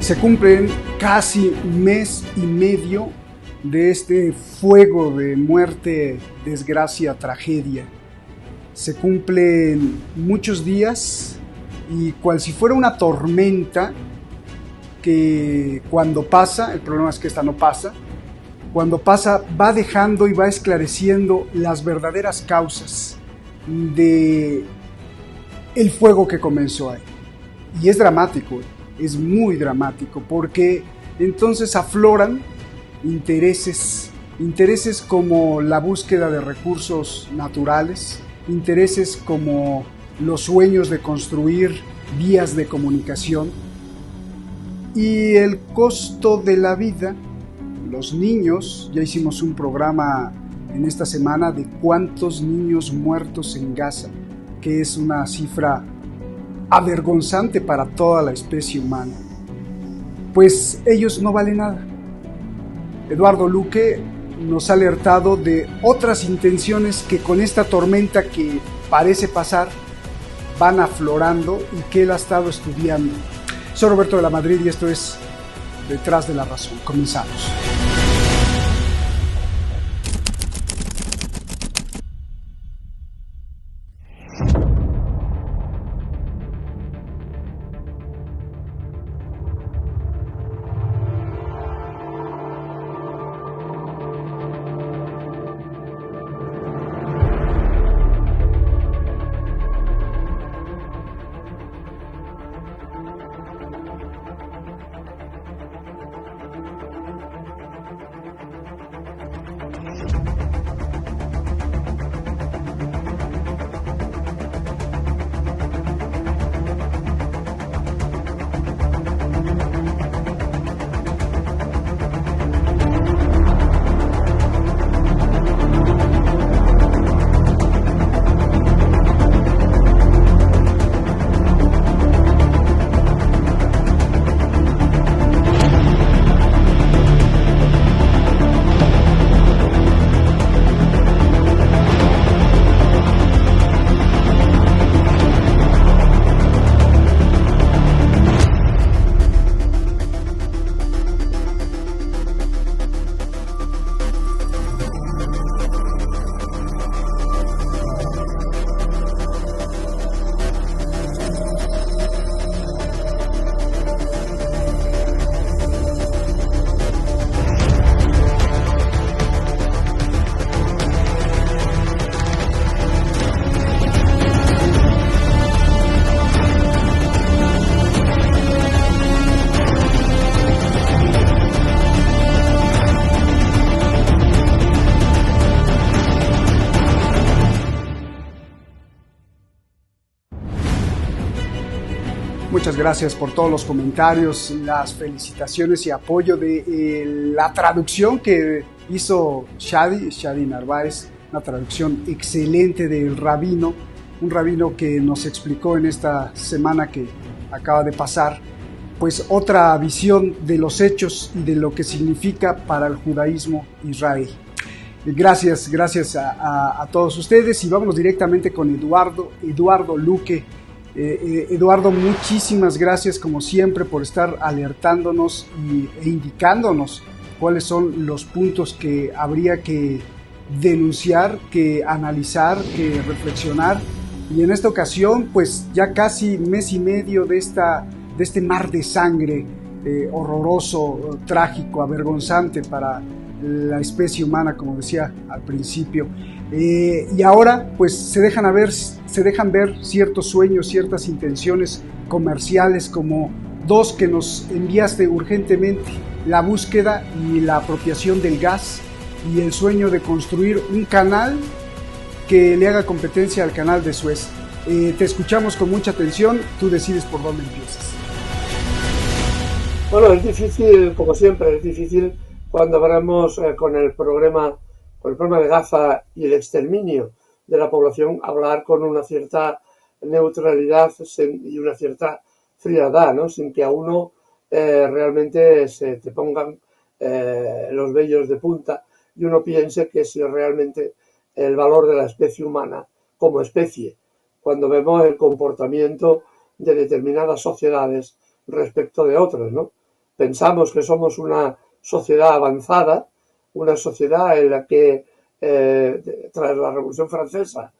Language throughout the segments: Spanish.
Se cumplen casi mes y medio de este fuego de muerte, desgracia, tragedia. Se cumplen muchos días y cual si fuera una tormenta que cuando pasa, el problema es que esta no pasa, cuando pasa va dejando y va esclareciendo las verdaderas causas de el fuego que comenzó ahí. Y es dramático, es muy dramático, porque entonces afloran intereses como la búsqueda de recursos naturales, intereses como los sueños de construir vías de comunicación y el costo de la vida. Los niños, ya hicimos un programa en esta semana de cuántos niños muertos en Gaza, que es una cifra avergonzante para toda la especie humana. Pues ellos no valen nada. Eduardo Luque nos ha alertado de otras intenciones que con esta tormenta que parece pasar van aflorando y que él ha estado estudiando. Soy Roberto de la Madrid y esto es Detrás de la Razón. Comenzamos. Muchas gracias por todos los comentarios, las felicitaciones y apoyo de la traducción que hizo Shadi Narváez, una traducción excelente del rabino, un rabino que nos explicó en esta semana que acaba de pasar, pues otra visión de los hechos y de lo que significa para el judaísmo israelí. Gracias a todos ustedes y vámonos directamente con Eduardo Luque. Eduardo, muchísimas gracias como siempre por estar alertándonos e indicándonos cuáles son los puntos que habría que denunciar, que analizar, que reflexionar. Y en esta ocasión, pues ya casi mes y medio de este mar de sangre horroroso, trágico, avergonzante para la especie humana, como decía al principio. Y ahora pues se dejan ver ciertos sueños, ciertas intenciones comerciales, como dos que nos enviaste urgentemente: la búsqueda y la apropiación del gas y el sueño de construir un canal que le haga competencia al canal de Suez. Te escuchamos con mucha atención, tú decides por dónde empiezas. Bueno, es difícil, como siempre, es difícil cuando hablamos con el problema de Gaza y el exterminio de la población, hablar con una cierta neutralidad y una cierta frialdad, ¿no? Sin que a uno realmente se te pongan los vellos de punta y uno piense que si realmente el valor de la especie humana como especie, cuando vemos el comportamiento de determinadas sociedades respecto de otras, ¿no? pensamos que somos una sociedad avanzada, una sociedad en la que tras la Revolución Francesa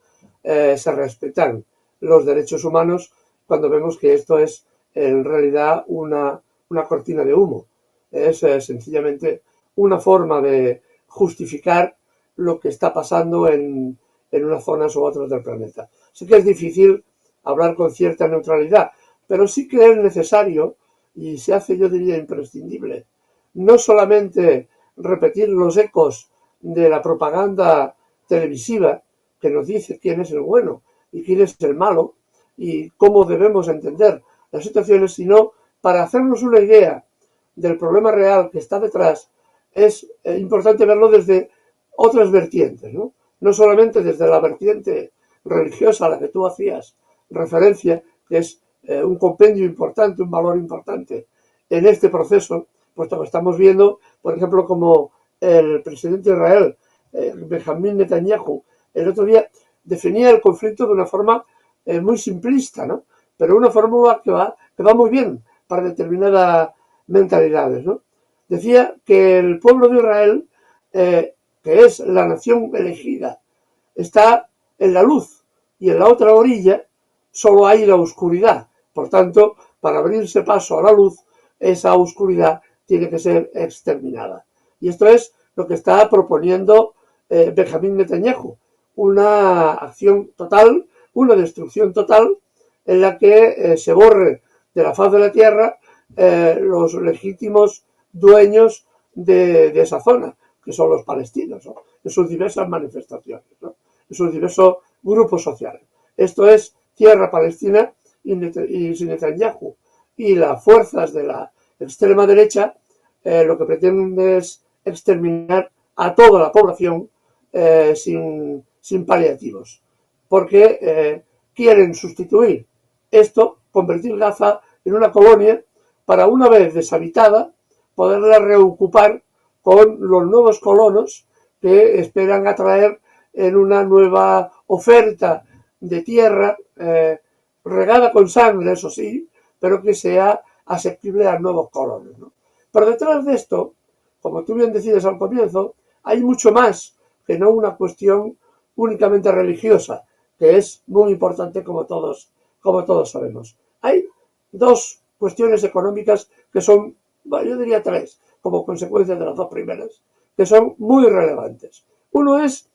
se respetan los derechos humanos, cuando vemos que esto es en realidad una cortina de humo. Es sencillamente una forma de justificar lo que está pasando en unas zonas u otras del planeta. Sí que es difícil hablar con cierta neutralidad, pero sí que es necesario, y se hace, yo diría, imprescindible, no solamente repetir los ecos de la propaganda televisiva que nos dice quién es el bueno y quién es el malo y cómo debemos entender las situaciones, sino para hacernos una idea del problema real que está detrás, es importante verlo desde otras vertientes, ¿no? No solamente desde la vertiente religiosa a la que tú hacías referencia, que es un compendio importante, un valor importante en este proceso, puesto que estamos viendo, por ejemplo, como el presidente de Israel, Benjamín Netanyahu, el otro día definía el conflicto de una forma muy simplista, ¿no? Pero una fórmula que va muy bien para determinadas mentalidades, ¿no? Decía que el pueblo de Israel, que es la nación elegida, está en la luz y en la otra orilla solo hay la oscuridad. Por tanto, para abrirse paso a la luz, esa oscuridad tiene que ser exterminada. Y esto es lo que está proponiendo Benjamín Netanyahu, una acción total, una destrucción total, en la que se borre de la faz de la tierra los legítimos dueños de esa zona, que son los palestinos, ¿no? En sus diversas manifestaciones, ¿no? En sus diversos grupos sociales. Esto es tierra palestina, y Netanyahu y las fuerzas de la extrema derecha lo que pretenden es exterminar a toda la población sin paliativos, porque quieren sustituir esto, convertir Gaza en una colonia para, una vez deshabitada, poderla reocupar con los nuevos colonos que esperan atraer en una nueva oferta de tierra regada con sangre, eso sí, pero que sea asequible a nuevos colonos, ¿no? Pero detrás de esto, como tú bien decides al comienzo, hay mucho más que no una cuestión únicamente religiosa, que es muy importante como todos sabemos. Hay dos cuestiones económicas que son, bueno, yo diría tres, como consecuencia de las dos primeras, que son muy relevantes. Uno es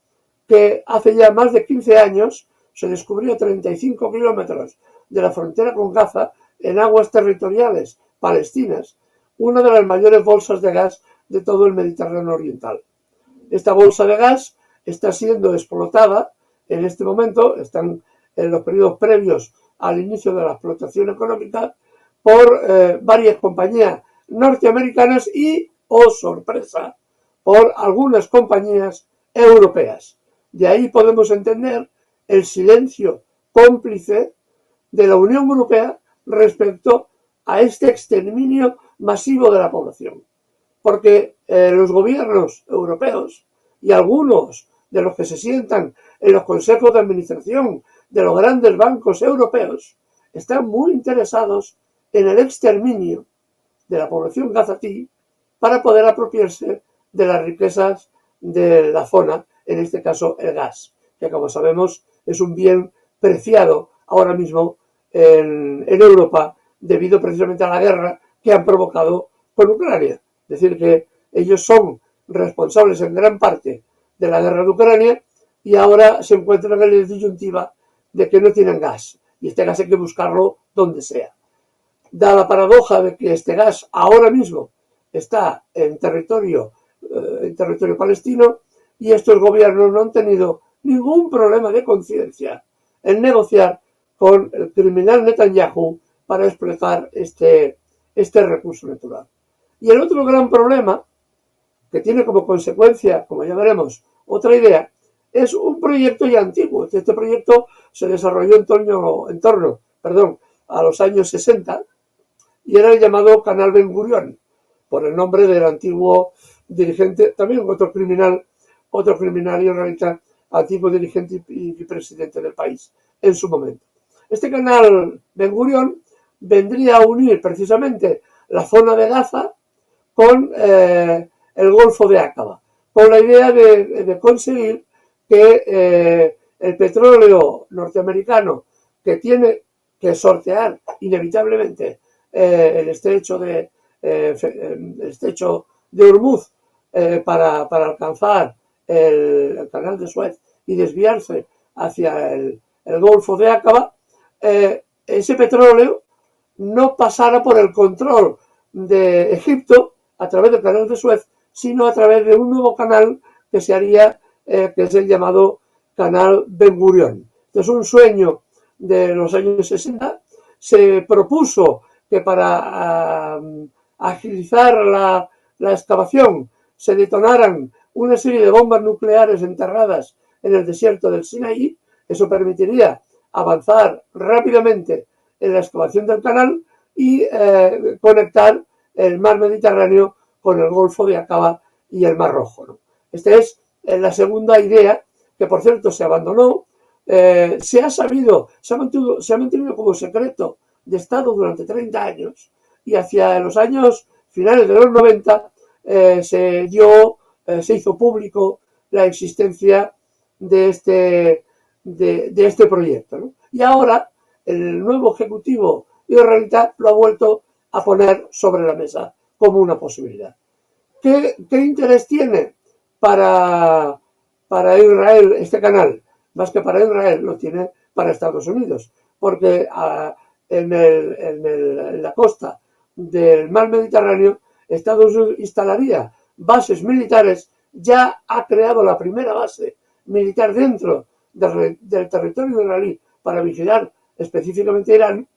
que hace ya más de 15 años se descubrió 35 kilómetros de la frontera con Gaza, en aguas territoriales palestinas, una de las mayores bolsas de gas de todo el Mediterráneo oriental. Esta bolsa de gas está siendo explotada en este momento, están en los periodos previos al inicio de la explotación económica, por varias compañías norteamericanas y, oh sorpresa, por algunas compañías europeas. De ahí podemos entender el silencio cómplice de la Unión Europea respecto a este exterminio masivo de la población. Porque los gobiernos europeos y algunos de los que se sientan en los consejos de administración de los grandes bancos europeos están muy interesados en el exterminio de la población gazatí para poder apropiarse de las riquezas de la zona, en este caso el gas, que como sabemos es un bien preciado ahora mismo en Europa debido precisamente a la guerra que han provocado con Ucrania. Es decir, que ellos son responsables en gran parte de la guerra de Ucrania y ahora se encuentran en la disyuntiva de que no tienen gas y este gas hay que buscarlo donde sea. Da la paradoja de que este gas ahora mismo está en territorio palestino y estos gobiernos no han tenido ningún problema de conciencia en negociar con el criminal Netanyahu para explotar este recurso natural. Y el otro gran problema, que tiene como consecuencia, como ya veremos, otra idea, es un proyecto ya antiguo. Este proyecto se desarrolló en torno a los años 60 y era el llamado Canal Ben Gurion, por el nombre del antiguo dirigente, también otro criminal y en realidad antiguo dirigente y presidente del país en su momento. Este canal Ben Gurion vendría a unir precisamente la zona de Gaza con el Golfo de Aqaba, con la idea de conseguir que el petróleo norteamericano, que tiene que sortear inevitablemente el estrecho de Hormuz para alcanzar el canal de Suez y desviarse hacia el Golfo de Aqaba, ese petróleo no pasara por el control de Egipto a través del canal de Suez, sino a través de un nuevo canal que se haría, que es el llamado canal Ben Gurion. Este es un sueño de los años 60. Se propuso que para agilizar la excavación se detonaran una serie de bombas nucleares enterradas en el desierto del Sinaí. Eso permitiría avanzar rápidamente en la excavación del canal y conectar el mar Mediterráneo con el Golfo de Aqaba y el Mar Rojo, ¿no? Esta es la segunda idea, que por cierto se abandonó. Se ha mantenido como secreto de Estado durante 30 años, y hacia los años finales de los 90 se hizo público la existencia de este proyecto, ¿no? Y ahora el nuevo ejecutivo israelita lo ha vuelto a poner sobre la mesa como una posibilidad. ¿Qué interés tiene para Israel este canal? Más que para Israel, lo tiene para Estados Unidos, porque en la costa del mar Mediterráneo Estados Unidos instalaría bases militares. Ya ha creado la primera base militar dentro del territorio israelí para vigilar específicamente Irán.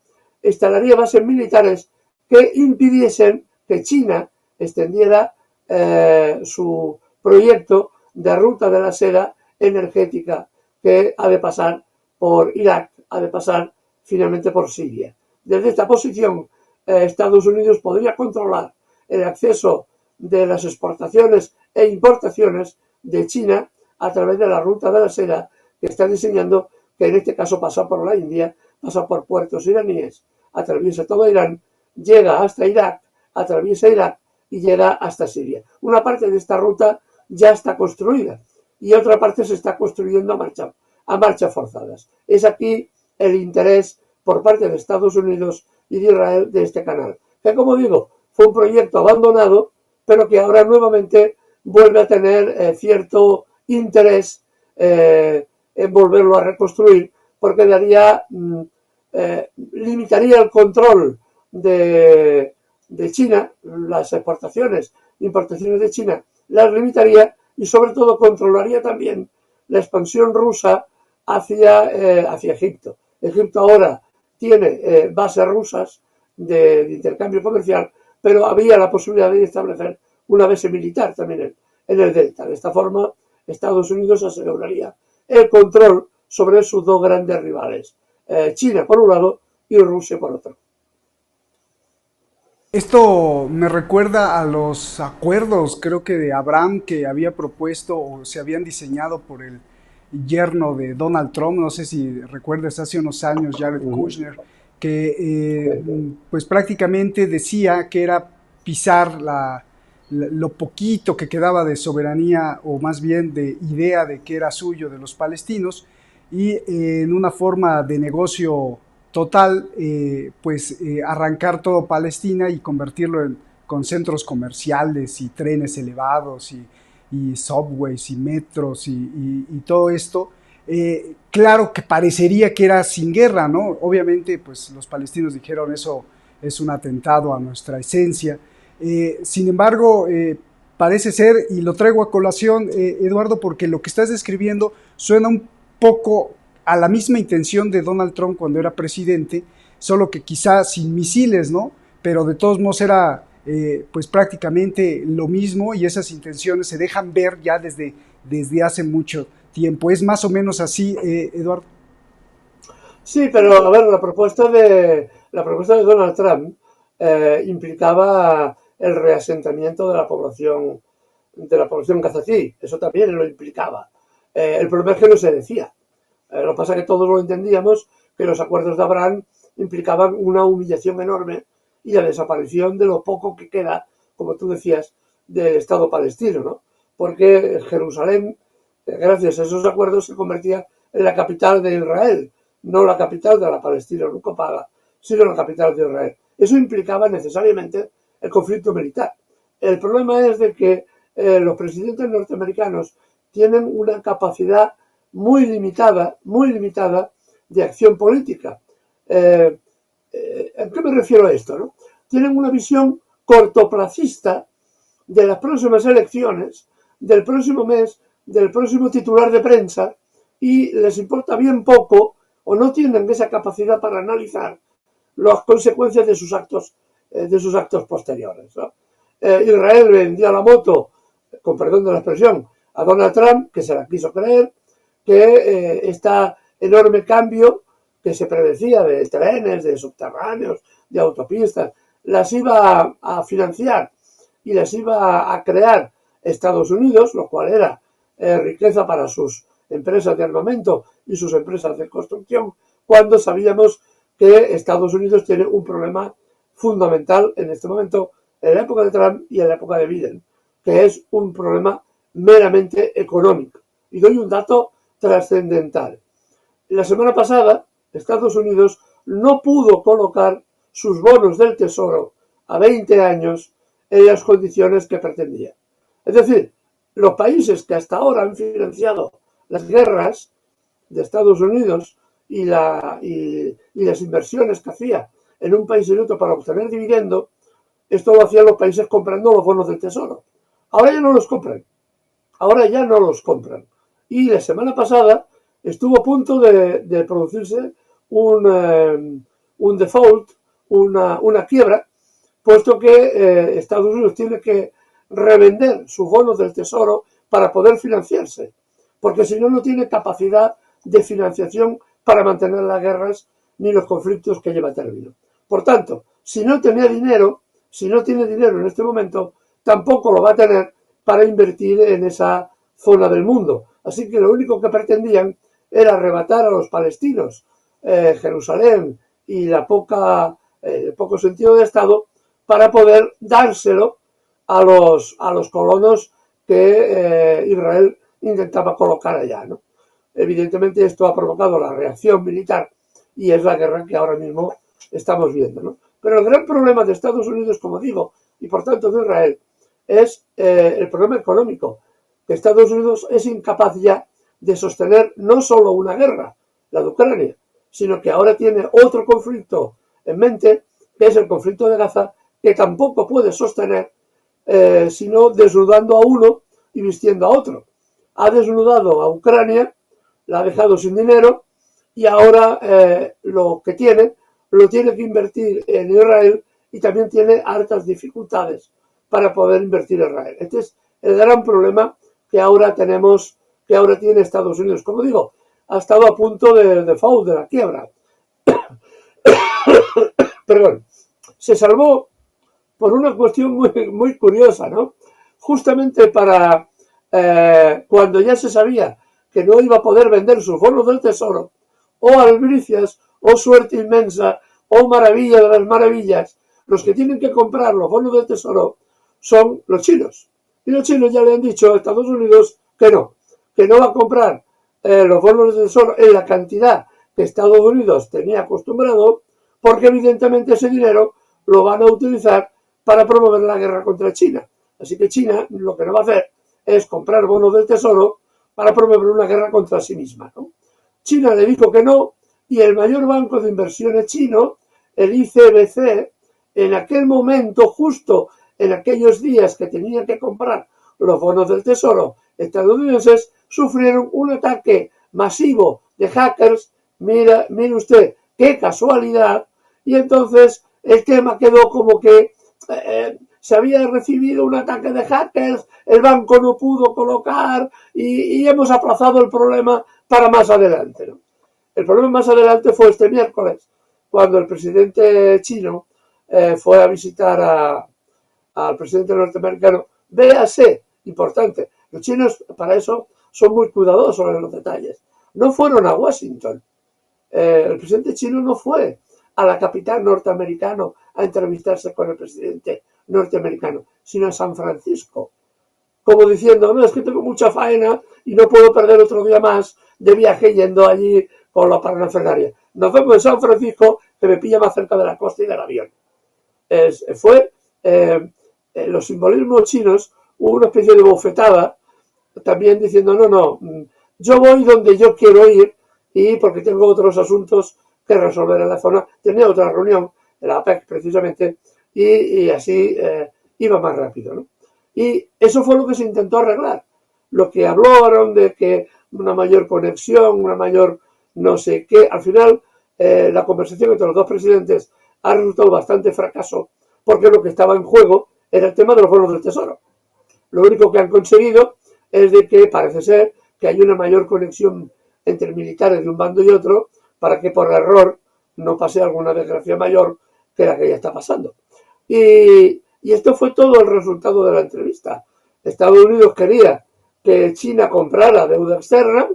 Instalaría bases militares que impidiesen que China extendiera su proyecto de ruta de la seda energética, que ha de pasar por Irak, ha de pasar finalmente por Siria. Desde esta posición, Estados Unidos podría controlar el acceso de las exportaciones e importaciones de China a través de la ruta de la seda que está diseñando, que en este caso pasa por la India, pasa por puertos iraníes, atraviesa todo Irán, llega hasta Irak, atraviesa Irak y llega hasta Siria. Una parte de esta ruta ya está construida y otra parte se está construyendo a marchas forzadas. Es aquí el interés por parte de Estados Unidos y de Israel de este canal, que, como digo, fue un proyecto abandonado, pero que ahora nuevamente vuelve a tener cierto interés en volverlo a reconstruir, porque limitaría el control de China, las exportaciones e importaciones de China las limitaría, y sobre todo controlaría también la expansión rusa hacia Egipto. Egipto ahora tiene bases rusas de intercambio comercial, pero había la posibilidad de establecer una base militar también en el delta. De esta forma, Estados Unidos aseguraría el control sobre sus dos grandes rivales, China por un lado y Rusia por otro. Esto me recuerda a los acuerdos, creo que de Abraham, que había propuesto o se habían diseñado por el yerno de Donald Trump. No sé si recuerdas, hace unos años, Jared Kushner, que pues prácticamente decía que era pisar lo poquito que quedaba de soberanía, o más bien de idea de que era suyo, de los palestinos, y en una forma de negocio total, arrancar todo Palestina y convertirlo con centros comerciales y trenes elevados y subways y metros y todo esto. Claro que parecería que era sin guerra, ¿no? Obviamente, pues los palestinos dijeron: eso es un atentado a nuestra esencia. Sin embargo, parece ser, y lo traigo a colación, Eduardo, porque lo que estás describiendo suena un poco a la misma intención de Donald Trump cuando era presidente, solo que quizás sin misiles, ¿no? Pero de todos modos era pues prácticamente lo mismo, y esas intenciones se dejan ver ya desde hace mucho tiempo. ¿Es más o menos así, Eduardo? Sí, pero a ver, la propuesta de Donald Trump implicaba el reasentamiento de la población cazatí. Eso también lo implicaba. El problema es que no se decía. Lo que pasa es que todos lo entendíamos, que los acuerdos de Abraham implicaban una humillación enorme y la desaparición de lo poco que queda como tú decías, del Estado palestino, ¿no? Porque Jerusalén, gracias a esos acuerdos, se convertía en la capital de Israel, no la capital de la Palestina ocupada, sino la capital de Israel. Eso implicaba necesariamente el conflicto militar. El problema es de que los presidentes norteamericanos tienen una capacidad muy limitada de acción política. ¿A qué me refiero a esto, no? Tienen una visión cortoplacista de las próximas elecciones, del próximo mes, del próximo titular de prensa, y les importa bien poco o no tienen esa capacidad para analizar las consecuencias de sus actos posteriores, ¿no? Israel vendió la moto, con perdón de la expresión, a Donald Trump, que se la quiso creer, que este enorme cambio que se predecía de trenes, de subterráneos, de autopistas, las iba a financiar y las iba a crear Estados Unidos, lo cual era riqueza para sus empresas de armamento y sus empresas de construcción, cuando sabíamos que Estados Unidos tiene un problema fundamental en este momento, en la época de Trump y en la época de Biden, que es un problema meramente económico. Y doy un dato trascendental. La semana pasada, Estados Unidos no pudo colocar sus bonos del Tesoro a 20 años en las condiciones que pretendía. Es decir, los países que hasta ahora han financiado las guerras de Estados Unidos y las inversiones que hacía en un país y en otro para obtener dividendo, esto lo hacían los países comprando los bonos del Tesoro. Ahora ya no los compran. Y la semana pasada estuvo a punto de producirse un default, una quiebra, puesto que Estados Unidos tiene que revender sus bonos del Tesoro para poder financiarse, porque si no, no tiene capacidad de financiación para mantener las guerras ni los conflictos que lleva a término. Por tanto, si no tiene dinero en este momento, tampoco lo va a tener para invertir en esa zona del mundo. Así que lo único que pretendían era arrebatar a los palestinos Jerusalén y el poco sentido de Estado para poder dárselo a los colonos que Israel intentaba colocar allá, ¿no? Evidentemente esto ha provocado la reacción militar y es la guerra que ahora mismo estamos viendo, ¿no? Pero el gran problema de Estados Unidos, como digo, y por tanto de Israel, es el problema económico, que Estados Unidos es incapaz ya de sostener no solo una guerra, la de Ucrania, sino que ahora tiene otro conflicto en mente, que es el conflicto de Gaza, que tampoco puede sostener sino desnudando a uno y vistiendo a otro. Ha desnudado a Ucrania, la ha dejado sin dinero y ahora lo que tiene lo tiene que invertir en Israel y también tiene hartas dificultades para poder invertir en Israel. Este es el gran problema que ahora tiene Estados Unidos. Como digo, ha estado a punto de default, de la quiebra. Perdón. Se salvó por una cuestión muy curiosa, ¿no? Justamente para cuando ya se sabía que no iba a poder vender sus bonos del Tesoro, o albricias, o suerte inmensa, o maravilla de las maravillas, los que tienen que comprar los bonos del Tesoro son los chinos. Y los chinos ya le han dicho a Estados Unidos que no va a comprar los bonos del Tesoro en la cantidad que Estados Unidos tenía acostumbrado, porque evidentemente ese dinero lo van a utilizar para promover la guerra contra China. Así que China lo que no va a hacer es comprar bonos del Tesoro para promover una guerra contra sí misma, ¿no? China le dijo que no, y el mayor banco de inversiones chino, el ICBC, en aquel momento, justo en aquellos días que tenían que comprar los bonos del Tesoro estadounidenses, sufrieron un ataque masivo de hackers. Mire usted, qué casualidad. Y entonces el tema quedó como que se había recibido un ataque de hackers, el banco no pudo colocar y hemos aplazado el problema para más adelante, ¿no? El problema más adelante fue este miércoles, cuando el presidente chino fue a visitar al presidente norteamericano. Véase, importante, los chinos para eso son muy cuidadosos en los detalles. No fueron a Washington. El presidente chino no fue a la capital norteamericana a entrevistarse con el presidente norteamericano, sino a San Francisco, como diciendo, no, es que tengo mucha faena y no puedo perder otro día más de viaje yendo allí con la parafernalia. Nos vemos en San Francisco, que me pilla más cerca de la costa y del avión. Los simbolismos chinos, hubo una especie de bofetada, también diciendo, no, yo voy donde yo quiero ir y porque tengo otros asuntos que resolver en la zona. Tenía otra reunión, en la APEC precisamente, y así iba más rápido, ¿no? Y eso fue lo que se intentó arreglar. Lo que hablaron de que una mayor conexión, una mayor no sé qué, al final la conversación entre los dos presidentes ha resultado bastante fracaso, porque lo que estaba en juego era el tema de los bonos del Tesoro. Lo único que han conseguido es de que parece ser que hay una mayor conexión entre militares de un bando y otro para que por error no pase alguna desgracia mayor que la que ya está pasando. Y esto fue todo el resultado de la entrevista. Estados Unidos quería que China comprara deuda externa,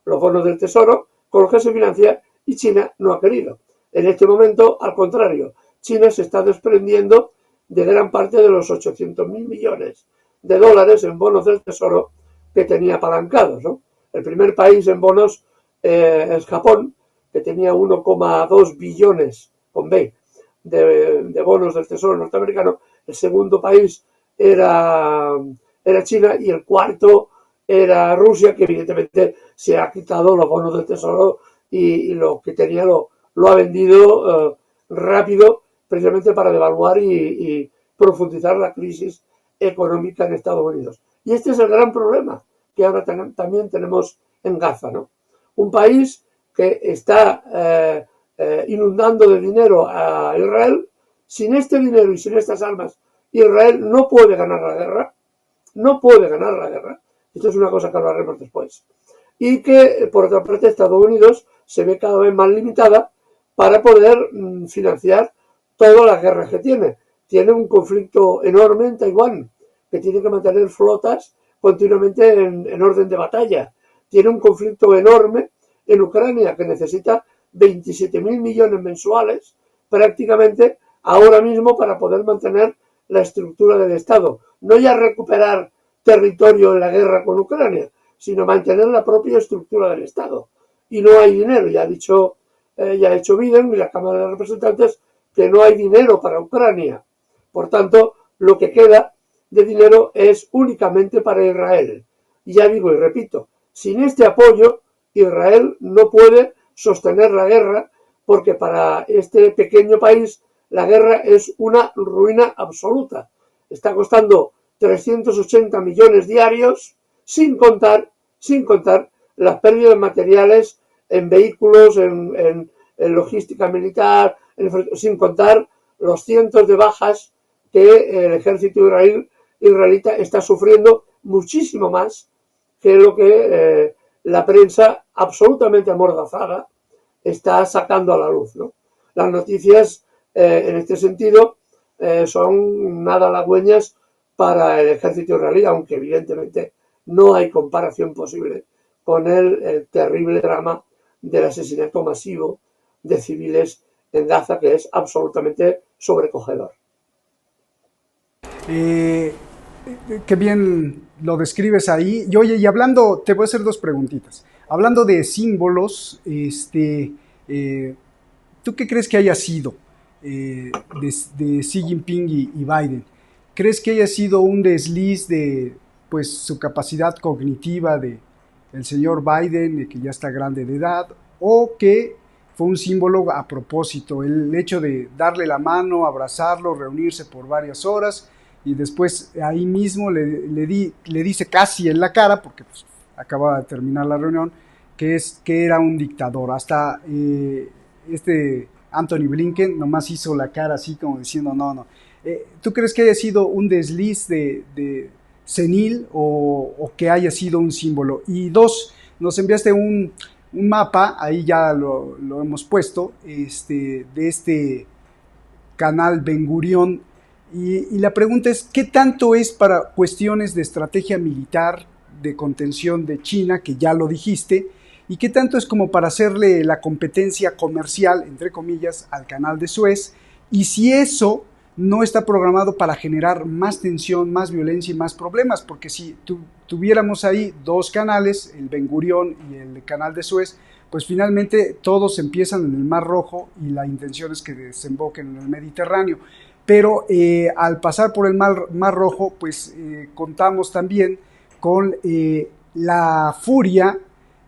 los bonos del Tesoro, con los que se financia, y China no ha querido. En este momento, al contrario, China se está desprendiendo de gran parte de los 800.000 millones de dólares en bonos del Tesoro que tenía apalancados, ¿no? El primer país en bonos es Japón, que tenía 1,2 billones con B de bonos del Tesoro norteamericano. El segundo país era China y el cuarto era Rusia, que evidentemente se ha quitado los bonos del Tesoro y lo que tenía lo ha vendido rápido, precisamente para devaluar y profundizar la crisis económica en Estados Unidos. Y este es el gran problema que ahora también tenemos en Gaza, ¿no? Un país que está inundando de dinero a Israel. Sin este dinero y sin estas armas, Israel no puede ganar la guerra. No puede ganar la guerra. Esto es una cosa que hablaremos después. Y que, por otra parte, Estados Unidos se ve cada vez más limitada para poder financiar todas las guerras que tiene. Tiene un conflicto enorme en Taiwán, que tiene que mantener flotas continuamente en orden de batalla. Tiene un conflicto enorme en Ucrania, que necesita 27.000 millones mensuales prácticamente ahora mismo para poder mantener la estructura del Estado. No ya recuperar territorio en la guerra con Ucrania, sino mantener la propia estructura del Estado. Y no hay dinero. Ya ha hecho Biden y la Cámara de Representantes que no hay dinero para Ucrania. Por tanto, lo que queda de dinero es únicamente para Israel. Y ya digo y repito, sin este apoyo, Israel no puede sostener la guerra, porque para este pequeño país la guerra es una ruina absoluta. Está costando 380 millones diarios, sin contar las pérdidas materiales en vehículos, en logística militar, sin contar los cientos de bajas que el ejército israelita está sufriendo, muchísimo más que lo que la prensa absolutamente amordazada está sacando a la luz, ¿no? Las noticias en este sentido son nada halagüeñas para el ejército israelí, aunque evidentemente no hay comparación posible con el terrible drama del asesinato masivo de civiles en Gaza, que es absolutamente sobrecogedor. Qué bien lo describes ahí. Y oye, y hablando, te voy a hacer dos preguntitas. Hablando de símbolos, ¿tú qué crees que haya sido de Xi Jinping y Biden? ¿Crees que haya sido un desliz de pues su capacidad cognitiva de el señor Biden, que ya está grande de edad, o que fue un símbolo a propósito, el hecho de darle la mano, abrazarlo, reunirse por varias horas y después ahí mismo le dice casi en la cara, porque pues, acaba de terminar la reunión, que era un dictador? Hasta Anthony Blinken nomás hizo la cara así como diciendo no. ¿Tú crees que haya sido un desliz de senil o que haya sido un símbolo? Y dos, nos enviaste un mapa, ahí ya lo hemos puesto, de este canal Ben Gurión, y la pregunta es, ¿qué tanto es para cuestiones de estrategia militar, de contención de China, que ya lo dijiste, y qué tanto es como para hacerle la competencia comercial, entre comillas, al canal de Suez? Y si eso no está programado para generar más tensión, más violencia y más problemas, porque si tuviéramos ahí dos canales, el Ben Gurión y el canal de Suez, pues finalmente todos empiezan en el Mar Rojo y la intención es que desemboquen en el Mediterráneo. Pero al pasar por el Mar Rojo, pues contamos también con la furia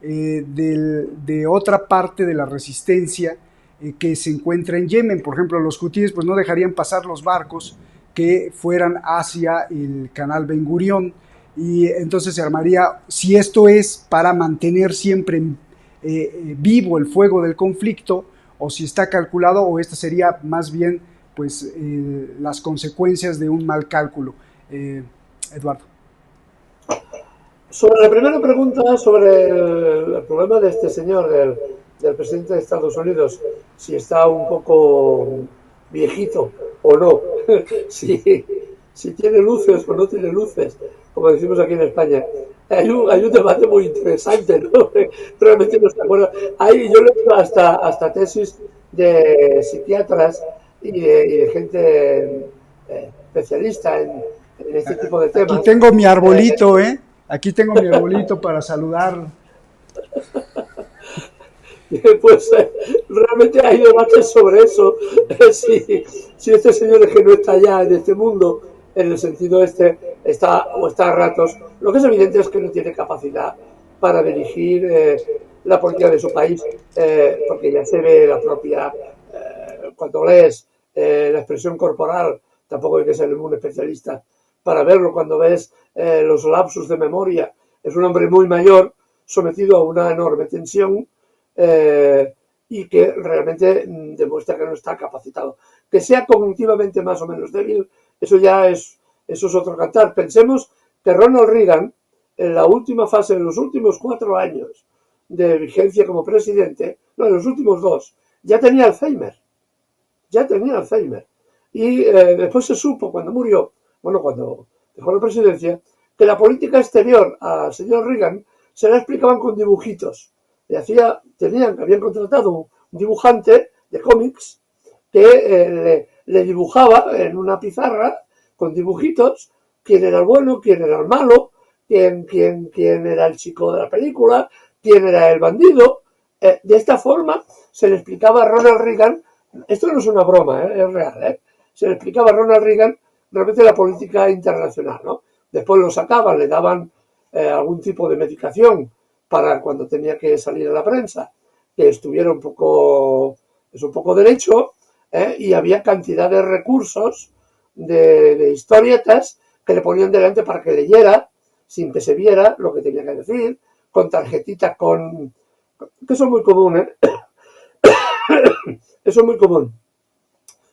de otra parte de la resistencia que se encuentra en Yemen. Por ejemplo, los hutíes pues no dejarían pasar los barcos que fueran hacia el canal Ben Gurión, y entonces se armaría, si esto es para mantener siempre vivo el fuego del conflicto, o si está calculado, o esta sería más bien pues las consecuencias de un mal cálculo. Eduardo. Sobre la primera pregunta, sobre el problema de este señor, del presidente de Estados Unidos, si está un poco viejito o no, si, si tiene luces o no tiene luces, como decimos aquí en España. Hay un debate muy interesante, ¿no? Realmente no está bueno. Yo he leído hasta tesis de psiquiatras y de gente especialista en este tipo de Aquí temas. tengo mi arbolito, ¿eh? Aquí tengo mi arbolito para saludar. Pues realmente hay debates sobre eso. Si este señor es que no está ya en este mundo, en el sentido está o está a ratos, lo que es evidente es que no tiene capacidad para dirigir la política de su país, porque ya se ve la propia, cuando lees la expresión corporal, tampoco hay que ser un especialista para verlo, cuando ves los lapsus de memoria, es un hombre muy mayor, sometido a una enorme tensión, y que realmente demuestra que no está capacitado. Que sea cognitivamente más o menos débil, eso es otro cantar. Pensemos que Ronald Reagan, en la última fase, en los últimos 4 años de vigencia como presidente, no, en los últimos 2, ya tenía Alzheimer. Y después se supo, cuando murió, cuando dejó la presidencia, que la política exterior al señor Reagan se la explicaban con dibujitos. Habían contratado un dibujante de cómics que le dibujaba en una pizarra con dibujitos quién era el bueno, quién era el malo, quién era el chico de la película, quién era el bandido. De esta forma se le explicaba a Ronald Reagan, esto no es una broma, es real, se le explicaba a Ronald Reagan realmente la política internacional, ¿no? Después lo sacaban, le daban algún tipo de medicación para cuando tenía que salir a la prensa, que estuviera un poco derecho, y había cantidad de recursos de historietas que le ponían delante para que leyera, sin que se viera lo que tenía que decir, con tarjetitas que son muy comunes, eso es muy común.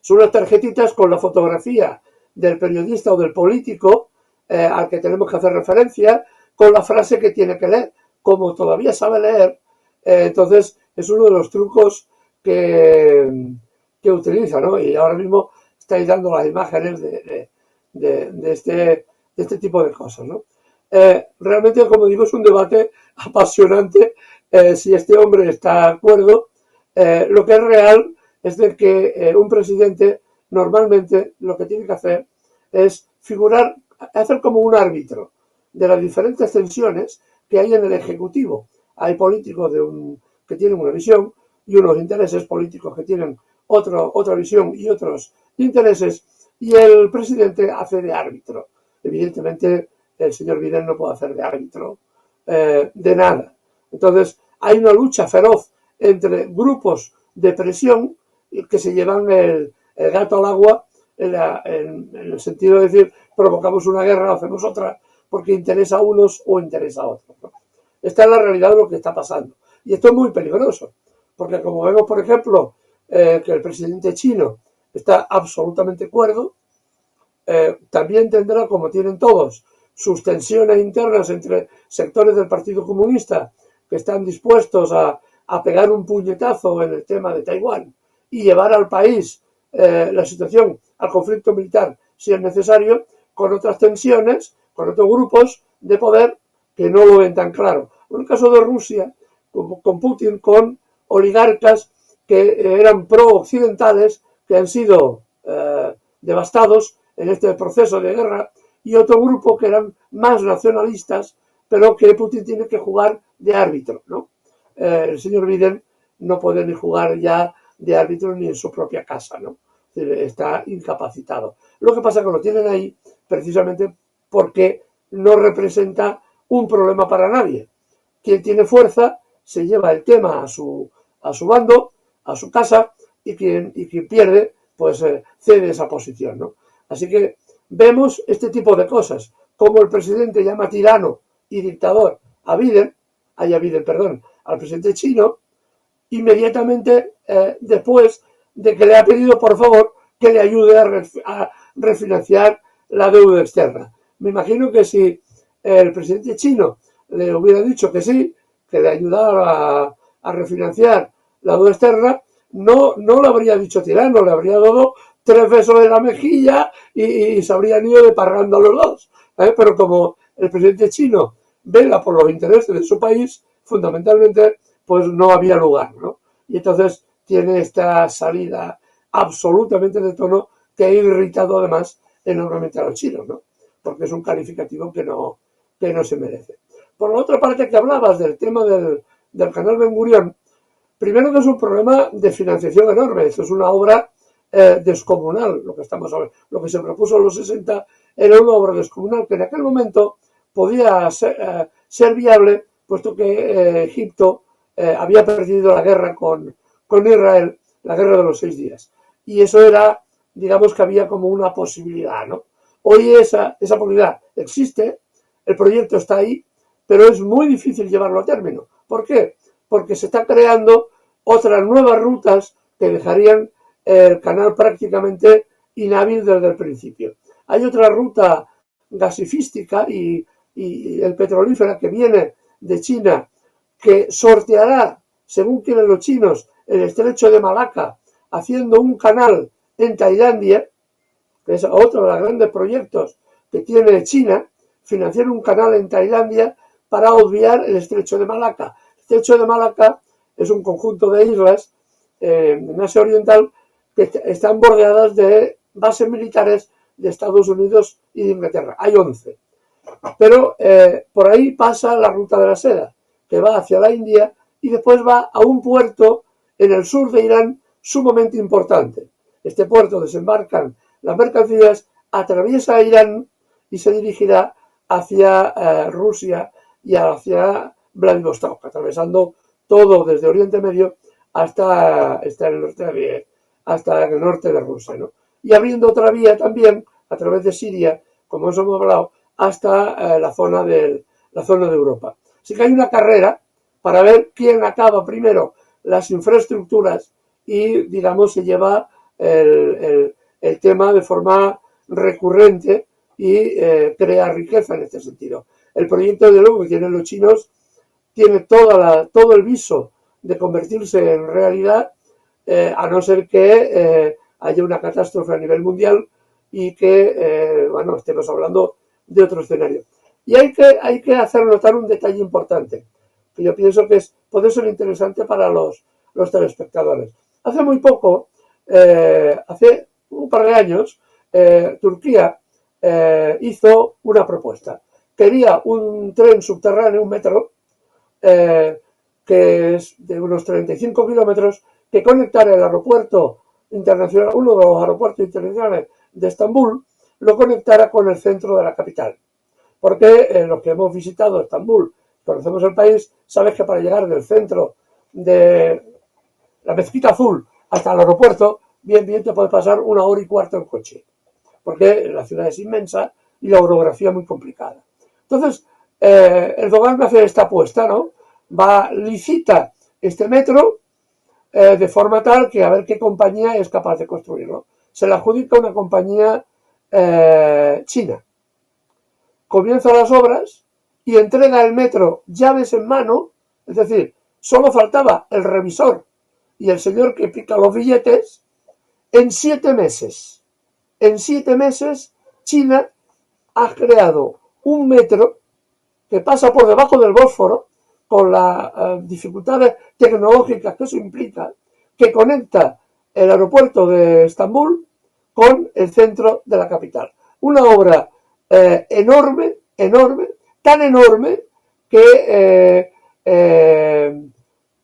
Son unas tarjetitas con la fotografía del periodista o del político al que tenemos que hacer referencia, con la frase que tiene que leer. Como todavía sabe leer, entonces es uno de los trucos que utiliza, ¿no? Y ahora mismo estáis dando las imágenes de este tipo de cosas, ¿no? Realmente, como digo, es un debate apasionante si este hombre está de acuerdo. Lo que es real es de que un presidente normalmente lo que tiene que hacer es hacer como un árbitro de las diferentes tensiones que hay en el Ejecutivo. Hay políticos que tienen una visión y unos intereses, políticos que tienen otra visión y otros intereses, y el presidente hace de árbitro. Evidentemente, el señor Biden no puede hacer de árbitro de nada. Entonces, hay una lucha feroz entre grupos de presión que se llevan el gato al agua en el sentido de decir, provocamos una guerra, hacemos otra, porque interesa a unos o interesa a otros, ¿no? Esta es la realidad de lo que está pasando. Y esto es muy peligroso, porque como vemos, por ejemplo, que el presidente chino está absolutamente cuerdo, también tendrá, como tienen todos, sus tensiones internas entre sectores del Partido Comunista que están dispuestos a pegar un puñetazo en el tema de Taiwán y llevar al país la situación al conflicto militar si es necesario, con otras tensiones, con otros grupos de poder que no lo ven tan claro. En el caso de Rusia, con Putin, con oligarcas que eran pro-occidentales, que han sido devastados en este proceso de guerra, y otro grupo que eran más nacionalistas, pero que Putin tiene que jugar de árbitro, ¿no? El señor Biden no puede ni jugar ya de árbitro ni en su propia casa, ¿no? Está incapacitado. Lo que pasa es que lo tienen ahí precisamente porque no representa un problema para nadie. Quien tiene fuerza se lleva el tema a su bando, a su casa, y quien pierde, pues cede esa posición, ¿no? Así que vemos este tipo de cosas, como el presidente llama tirano y dictador a Biden, al presidente chino, inmediatamente después de que le ha pedido, por favor, que le ayude a refinanciar la deuda externa. Me imagino que si el presidente chino le hubiera dicho que sí, que le ayudara a refinanciar la deuda externa, no le habría dicho tirano, le habría dado 3 besos en la mejilla y se habrían ido de parranda los dos. Pero como el presidente chino vela por los intereses de su país, fundamentalmente, pues no había lugar, ¿no? Y entonces tiene esta salida absolutamente de tono que ha irritado además enormemente a los chinos, ¿no? Porque es un calificativo que no se merece. Por la otra parte, que hablabas del tema del canal Ben Gurión, primero que es un problema de financiación enorme. Esto es una obra descomunal, lo que se propuso en los 60 era una obra descomunal que en aquel momento podía ser viable, puesto que Egipto había perdido la guerra con Israel, la guerra de los 6 días. Y eso era, digamos que había como una posibilidad, ¿no? Hoy esa posibilidad existe, el proyecto está ahí, pero es muy difícil llevarlo a término. ¿Por qué? Porque se están creando otras nuevas rutas que dejarían el canal prácticamente inhábil desde el principio. Hay otra ruta gasifística y el petrolífera que viene de China, que sorteará, según quieren los chinos, el estrecho de Malaca, haciendo un canal en Tailandia, que es otro de los grandes proyectos que tiene China, financiar un canal en Tailandia para obviar el estrecho de Malaca. El estrecho de Malaca es un conjunto de islas en Asia Oriental que están bordeadas de bases militares de Estados Unidos y de Inglaterra. Hay 11. Pero por ahí pasa la ruta de la seda, que va hacia la India y después va a un puerto en el sur de Irán sumamente importante. Este puerto desembarcan las mercancías, atraviesa Irán y se dirigirá hacia Rusia y hacia Vladivostok, atravesando todo desde Oriente Medio hasta el norte de Rusia, ¿no? Y abriendo otra vía también a través de Siria, como os hemos hablado, hasta la zona de Europa. Así que hay una carrera para ver quién acaba primero las infraestructuras y, digamos, se lleva el tema de forma recurrente y crea riqueza en este sentido. El proyecto, de luego, que tienen los chinos tiene todo el viso de convertirse en realidad, a no ser que haya una catástrofe a nivel mundial y que, estemos hablando de otro escenario. Y hay que hacer notar un detalle importante, que yo pienso que puede ser interesante para los telespectadores. Hace muy poco, hace un par de años, Turquía hizo una propuesta. Quería un tren subterráneo, un metro, que es de unos 35 kilómetros, que conectara el aeropuerto internacional, uno de los aeropuertos internacionales de Estambul, lo conectara con el centro de la capital. Porque los que hemos visitado Estambul, conocemos el país, sabes que para llegar del centro de la Mezquita Azul hasta el aeropuerto, bien te puedes pasar 1 hora y cuarto en coche, porque la ciudad es inmensa y la orografía muy complicada. Entonces, Erdogan hace esta apuesta, ¿no? Licita este metro de forma tal que a ver qué compañía es capaz de construirlo. Se le adjudica una compañía china. Comienza las obras y entrega el metro llaves en mano, es decir, solo faltaba el revisor y el señor que pica los billetes, en 7 meses. En 7 meses, China ha creado un metro que pasa por debajo del Bósforo, con las dificultades tecnológicas que eso implica, que conecta el aeropuerto de Estambul con el centro de la capital. Una obra enorme, tan enorme que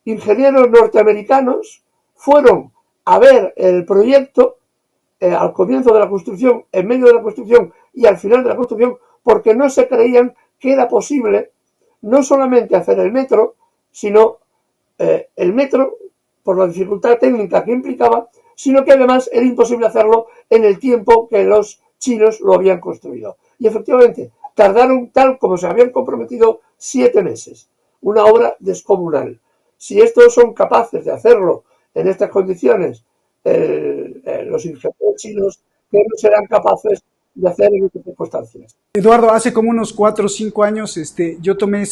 ingenieros norteamericanos fueron a ver el proyecto al comienzo de la construcción, en medio de la construcción y al final de la construcción, porque no se creían que era posible no solamente hacer el metro, sino el metro, por la dificultad técnica que implicaba, sino que además era imposible hacerlo en el tiempo que los chinos lo habían construido. Y efectivamente, tardaron, tal como se habían comprometido, 7 meses. Una obra descomunal. Si estos son capaces de hacerlo en estas condiciones, los ingenieros chinos, que no serán capaces de hacer en estas circunstancias. Eduardo, hace como unos 4 o 5 años yo tomé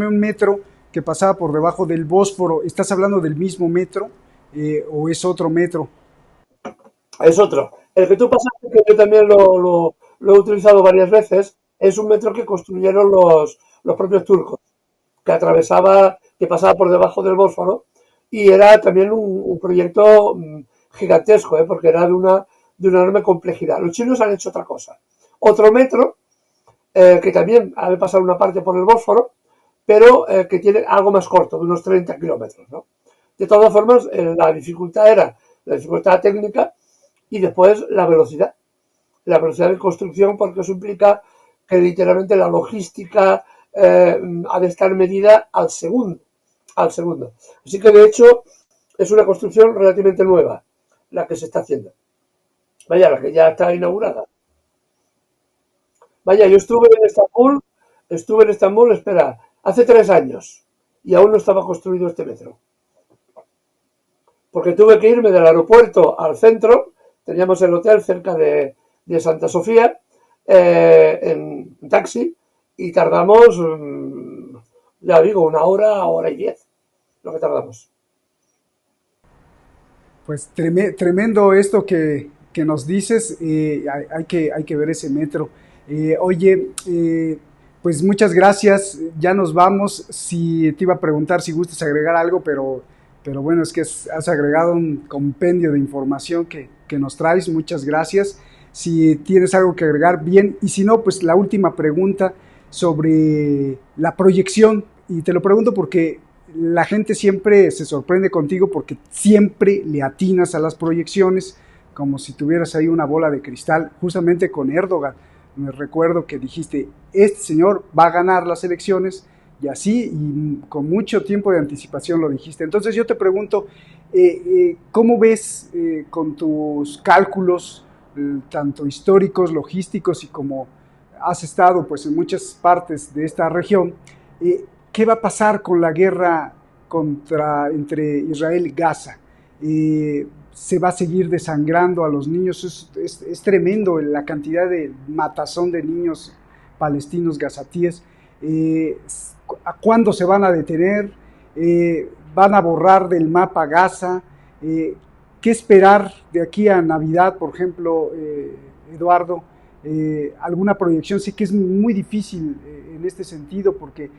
un metro que pasaba por debajo del Bósforo. ¿Estás hablando del mismo metro o es otro metro? Es otro. El que tú pasaste, que yo también lo he utilizado varias veces, es un metro que construyeron los propios turcos, que atravesaba, que pasaba por debajo del Bósforo, y era también un proyecto gigantesco, porque era de una enorme complejidad. Los chinos han hecho otra cosa. Otro metro, que también ha de pasar una parte por el Bósforo, pero que tiene algo más corto, de unos 30 kilómetros, ¿no? De todas formas, la dificultad era la dificultad técnica y después la velocidad de construcción, porque eso implica que literalmente la logística ha de estar medida al segundo. Así que de hecho es una construcción relativamente nueva la que se está haciendo. Vaya, la que ya está inaugurada. Vaya, yo estuve en Estambul, espera, hace 3 años y aún no estaba construido este metro. Porque tuve que irme del aeropuerto al centro, teníamos el hotel cerca de Santa Sofía, en taxi, y tardamos, ya digo, 1 hora y 10, lo que tardamos. Pues tremendo esto que nos dices, hay que ver ese metro. Oye, pues muchas gracias, ya nos vamos. Si te iba a preguntar si gustas agregar algo, pero bueno, es que has agregado un compendio de información que nos traes, muchas gracias. Si tienes algo que agregar, bien, y si no, pues la última pregunta sobre la proyección, y te lo pregunto porque la gente siempre se sorprende contigo porque siempre le atinas a las proyecciones, como si tuvieras ahí una bola de cristal, justamente con Erdogan. Me recuerdo que dijiste, este señor va a ganar las elecciones, y así, y con mucho tiempo de anticipación lo dijiste. Entonces yo te pregunto, ¿cómo ves con tus cálculos, tanto históricos, logísticos, y como has estado pues en muchas partes de esta región, ¿qué va a pasar con la guerra entre Israel y Gaza? Se va a seguir desangrando a los niños. Es tremendo la cantidad de matazón de niños palestinos gazatíes. ¿A cuándo se van a detener? ¿Van a borrar del mapa Gaza? ¿Qué esperar de aquí a Navidad, por ejemplo, Eduardo? ¿Alguna proyección? Sé que es muy difícil en este sentido porque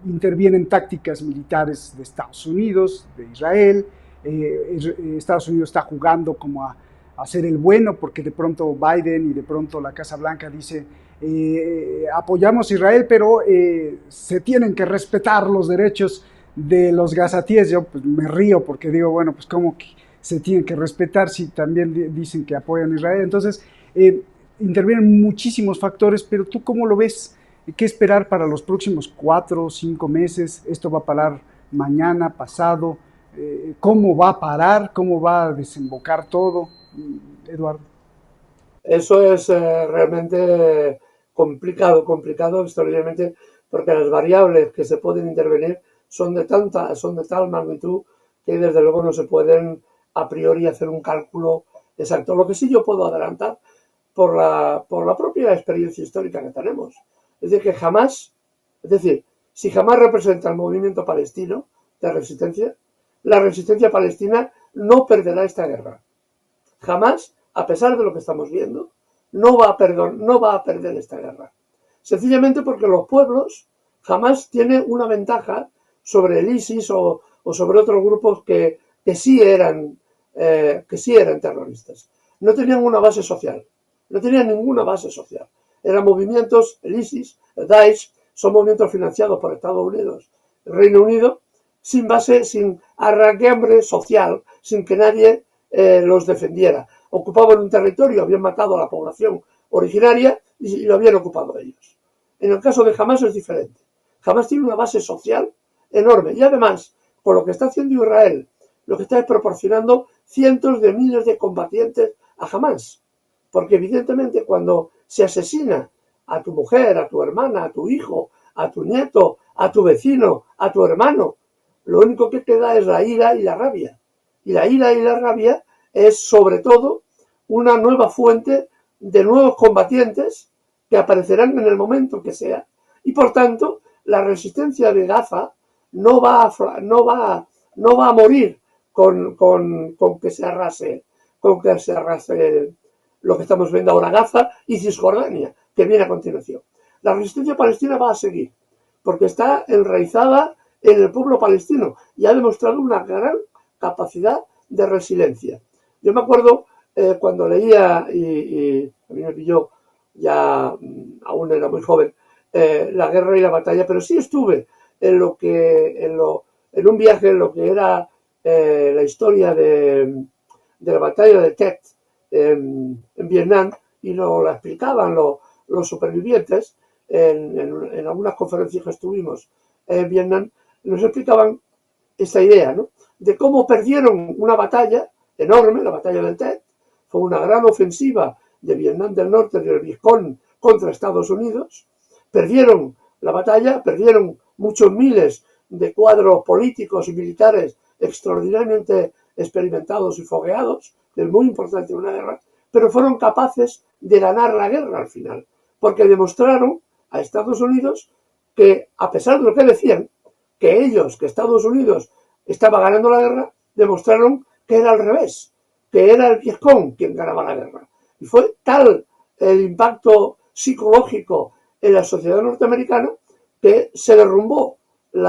intervienen tácticas militares de Estados Unidos, de Israel. Estados Unidos está jugando como a ser el bueno, porque de pronto Biden y de pronto la Casa Blanca dice apoyamos a Israel, pero se tienen que respetar los derechos de los gazatíes. Yo pues, me río porque digo, bueno, pues cómo que se tienen que respetar si también dicen que apoyan a Israel. Entonces, intervienen muchísimos factores, pero ¿tú cómo lo ves? ¿Qué esperar para los próximos 4 o 5 meses? ¿Esto va a parar mañana, pasado? ¿Cómo va a parar? ¿Cómo va a desembocar todo? Eduardo. Eso es realmente complicado extraordinariamente, porque las variables que se pueden intervenir son de tal magnitud que desde luego no se pueden a priori hacer un cálculo exacto. Lo que sí yo puedo adelantar por la propia experiencia histórica que tenemos. Es decir, si jamás representa el movimiento palestino de resistencia, la resistencia palestina no perderá esta guerra. Jamás, a pesar de lo que estamos viendo, no va a perder esta guerra. Sencillamente porque los pueblos jamás tienen una ventaja sobre el ISIS o sobre otros grupos que sí eran terroristas. no tenían una base social, no tenían ninguna base social. Eran movimientos, el ISIS, el Daesh, son movimientos financiados por Estados Unidos, el Reino Unido, sin base, sin arraigambre social, sin que nadie los defendiera. Ocupaban un territorio, habían matado a la población originaria y lo habían ocupado ellos. En el caso de Hamás es diferente. Hamás tiene una base social enorme y además, por lo que está haciendo Israel, lo que está es proporcionando cientos de miles de combatientes a Hamás. Porque evidentemente cuando se asesina a tu mujer, a tu hermana, a tu hijo, a tu nieto, a tu vecino, a tu hermano, lo único que queda es la ira y la rabia. Y la ira y la rabia es sobre todo una nueva fuente de nuevos combatientes que aparecerán en el momento que sea. Y por tanto, la resistencia de Gaza no va a morir con que se arrase lo que estamos viendo ahora, Gaza y Cisjordania, que viene a continuación. La resistencia palestina va a seguir, porque está enraizada en el pueblo palestino y ha demostrado una gran capacidad de resiliencia. Yo me acuerdo cuando leía, y a mí me pilló, ya aún era muy joven, La guerra y la batalla, pero sí estuve en un viaje en lo que era la historia de la batalla de Tet en Vietnam, y la explicaban los supervivientes en algunas conferencias que estuvimos en Vietnam. Nos explicaban esta idea, ¿no?, de cómo perdieron una batalla enorme, la batalla del Tet. Fue una gran ofensiva de Vietnam del Norte, del Vietcong, contra Estados Unidos. Perdieron la batalla, perdieron muchos miles de cuadros políticos y militares extraordinariamente experimentados y fogueados, que es muy importante en una guerra, pero fueron capaces de ganar la guerra al final, porque demostraron a Estados Unidos que, a pesar de lo que decían, que Estados Unidos estaba ganando la guerra, demostraron que era al revés, que era el Vietcong quien ganaba la guerra. Y fue tal el impacto psicológico en la sociedad norteamericana que se derrumbó el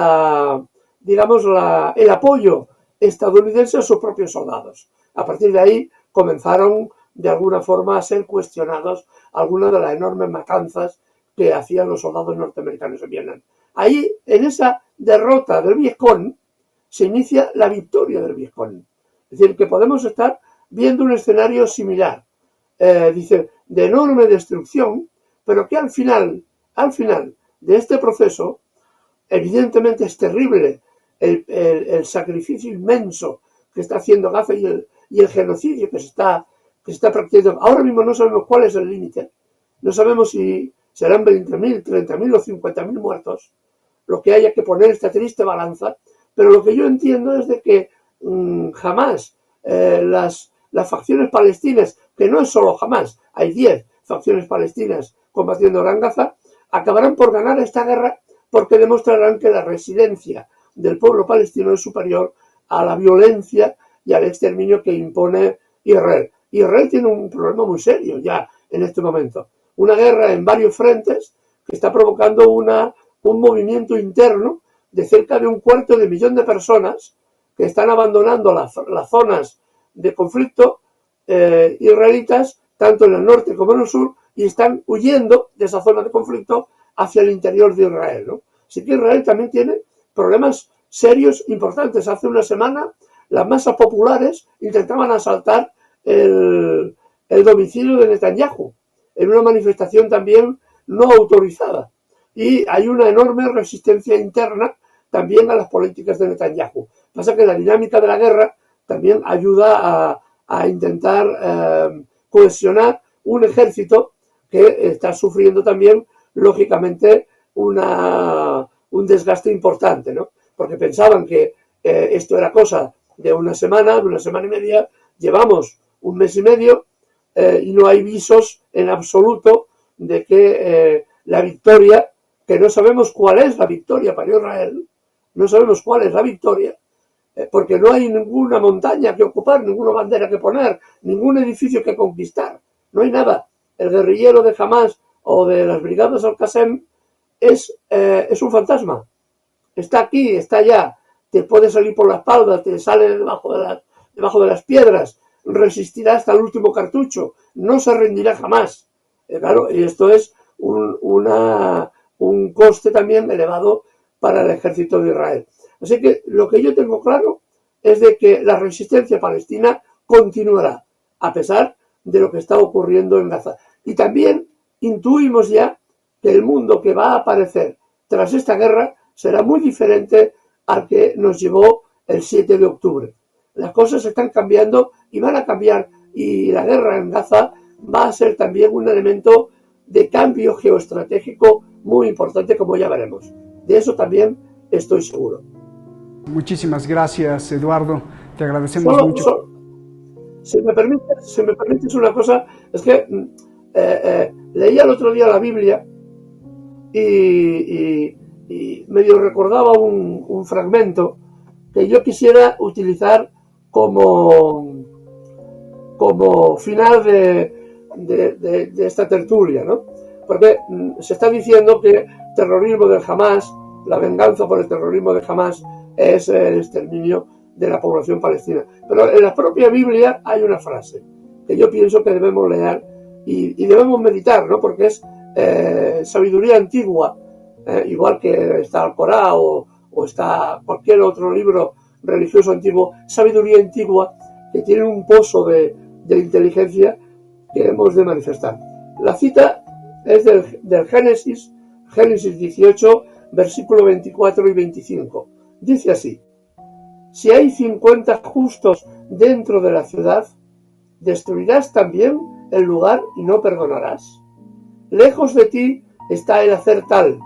apoyo estadounidense a sus propios soldados. A partir de ahí comenzaron de alguna forma a ser cuestionados algunas de las enormes matanzas que hacían los soldados norteamericanos en Vietnam. Ahí, en esa derrota del Vietcong, se inicia la victoria del Vietcong. Es decir, que podemos estar viendo un escenario similar, de enorme destrucción, pero que al final de este proceso, evidentemente es terrible el sacrificio inmenso que está haciendo Gaza y el genocidio que se está practicando. Ahora mismo no sabemos cuál es el límite, no sabemos si serán 20.000, 30.000 o 50.000 muertos, lo que haya que poner esta triste balanza, pero lo que yo entiendo es de que jamás las facciones palestinas, que no es solo Hamás, hay 10 facciones palestinas combatiendo ahora en Gaza, acabarán por ganar esta guerra porque demostrarán que la resiliencia del pueblo palestino es superior a la violencia y al exterminio que impone Israel. Israel tiene un problema muy serio ya en este momento. Una guerra en varios frentes que está provocando un movimiento interno de cerca de 250.000 de personas que están abandonando las zonas de conflicto israelitas, tanto en el norte como en el sur, y están huyendo de esa zona de conflicto hacia el interior de Israel, ¿no? Así que Israel también tiene problemas serios importantes. Hace una semana las masas populares intentaban asaltar el domicilio de Netanyahu en una manifestación también no autorizada. Y hay una enorme resistencia interna también a las políticas de Netanyahu. Pasa que la dinámica de la guerra también ayuda a intentar cohesionar un ejército que está sufriendo también, lógicamente, un desgaste importante, ¿no? Porque pensaban que esto era cosa de una semana y media, llevamos un mes y medio y no hay visos en absoluto de que la victoria, que no sabemos cuál es la victoria para Israel, no sabemos cuál es la victoria, porque no hay ninguna montaña que ocupar, ninguna bandera que poner, ningún edificio que conquistar, no hay nada. El guerrillero de Hamás o de las brigadas Al-Qassem es un fantasma. Está aquí, está allá, te puede salir por la espalda, te sale debajo de las piedras, resistirá hasta el último cartucho, no se rendirá jamás. Claro, y esto es un coste también elevado para el ejército de Israel. Así que lo que yo tengo claro es de que la resistencia palestina continuará, a pesar de lo que está ocurriendo en Gaza. Y también intuimos ya que el mundo que va a aparecer tras esta guerra será muy diferente al que nos llevó el 7 de octubre. Las cosas están cambiando y van a cambiar, y la guerra en Gaza va a ser también un elemento de cambio geoestratégico muy importante, como ya veremos. De eso también estoy seguro. Muchísimas gracias, Eduardo. Te agradecemos mucho. Si me permites una cosa, es que leía el otro día la Biblia y medio recordaba un fragmento que yo quisiera utilizar como final de esta tertulia, ¿no? Porque se está diciendo que el terrorismo del Hamás, la venganza por el terrorismo de Hamás, es el exterminio de la población palestina. Pero en la propia Biblia hay una frase que yo pienso que debemos leer y debemos meditar, ¿no? Porque es sabiduría antigua, igual que está el Corán o está cualquier otro libro religioso antiguo, sabiduría antigua que tiene un pozo de inteligencia que hemos de manifestar. La cita es del Génesis 18, versículo 24 y 25. Dice así: si hay 50 justos dentro de la ciudad, ¿destruirás también el lugar y no perdonarás? Lejos de ti está el hacer tal,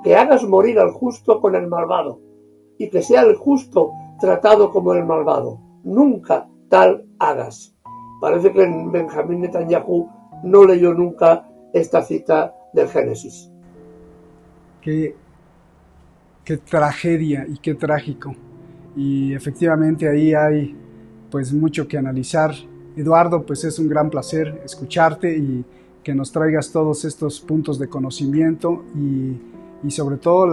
que hagas morir al justo con el malvado, y que sea el justo tratado como el malvado. Nunca tal hagas. Parece que Benjamín Netanyahu no leyó nunca esta cita del Génesis. Qué tragedia y qué trágico. Y efectivamente ahí hay pues mucho que analizar. Eduardo, pues es un gran placer escucharte y que nos traigas todos estos puntos de conocimiento y sobre todo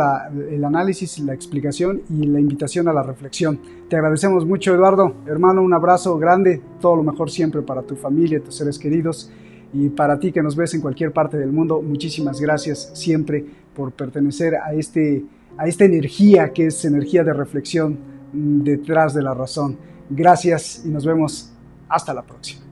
el análisis, la explicación y la invitación a la reflexión. Te agradecemos mucho, Eduardo. Hermano, un abrazo grande, todo lo mejor siempre para tu familia, tus seres queridos, y para ti que nos ves en cualquier parte del mundo. Muchísimas gracias siempre por pertenecer a esta energía que es energía de reflexión detrás de la razón. Gracias y nos vemos hasta la próxima.